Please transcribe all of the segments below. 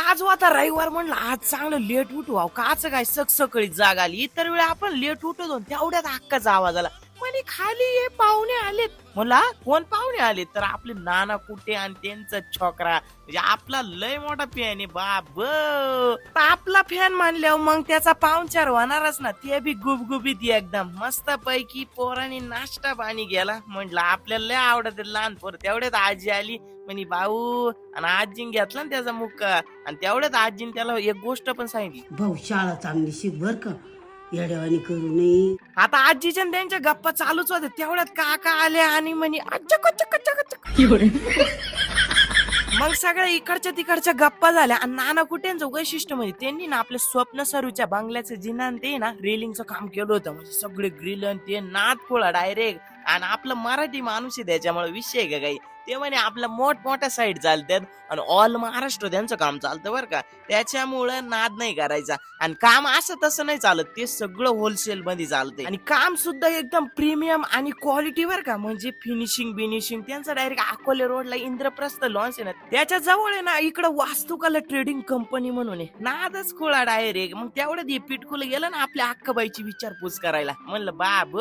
आज होता रविवार, म्हणलं आज चांगलं लेट उठू. अहो काच काय सकाळी जाग आली. इतर वेळी आपण लेट उठतो तेवढ्यात हक्काचा आवाज आला. म्हणे खाली ये पाहुणे आलेत. म्हणला कोण पाहुणे आलेत? तर आपले नाना कुठे आणि त्यांचा छोकरा, म्हणजे आपला लय मोठा फॅन आहे बाब. आपला फॅन मानल्यावर मग त्याचा पाहुणचार होणारच ना. ते बी गुबगुबीत एकदम मस्त पैकी पोरांनी नाश्ता पाणी गेला. म्हटलं आपल्याला लय आवडत लहान पोर. तेवढ्यात आजी आली म्हणे भाऊ, आणि आजीन घेतला ना त्याचा मुक्का. आणि तेवढ्यात आजीन त्याला एक गोष्ट पण सांगितली, भाऊ शाळा चांगली शिक बर का, येड्यावानी करू नये. आता आजीच्या आणि त्यांच्या गप्पा चालूच होते. तेवढ्यात काका आले आणि म्हणे मग सगळ्या इकडच्या तिकडच्या गप्पा झाल्या. आणि नाना कुट्यांचं वैशिष्ट्य म्हणजे त्यांनी ना आपल्या स्वप्न सरूच्या बंगल्याचं जिनान ते ना रेलिंगचं काम केलं होतं. म्हणजे सगळे ग्रिल ते नाद खोळा डायरेक्ट. आणि आपलं मराठी माणूस आहे त्याच्यामुळे विषय का काही. ते म्हणे आपल्या मोठमोठ्या साईड चालतात आणि ऑल महाराष्ट्र त्यांचं काम चालतं बरं का. त्याच्यामुळे नाद नाही करायचा. आणि काम असं तसं नाही चालत, ते सगळं होलसेल मध्ये चालतंय. आणि काम सुद्धा एकदम प्रीमियम आणि क्वालिटी वर का. म्हणजे फिनिशिंग त्यांचं डायरेक्ट अकोले रोडला इंद्रप्रस्थ लॉन्च आहे ना, त्याच्या जवळ आहे ना इकडं वास्तुकला ट्रेडिंग कंपनी म्हणून आहे. नादच खोळा डायरेक्ट. मग तेवढ्यात हे पिटकुलं गेलं ना आपल्या अक्काबाईची विचारपूस करायला. म्हणलं बाब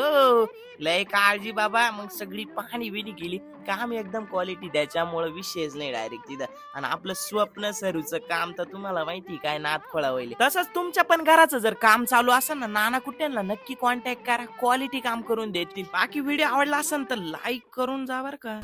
लय काळजी बाबा. मग सगळी पाहणी बिणी केली. काम एकदम क्वालिटी, त्याच्यामुळे विषयच नाही डायरेक्ट तिथं. आणि आपलं स्वप्न सरूचं काम तर तुम्हाला माहिती काय नाद खोळावले. तसंच तुमच्या पण घराचं जर काम चालू असेल ना, नाना कुट्यांना नक्की कॉन्टॅक्ट करा. क्वालिटी काम करून देतील. बाकी व्हिडिओ आवडला असेल तर लाईक करून जा बर का.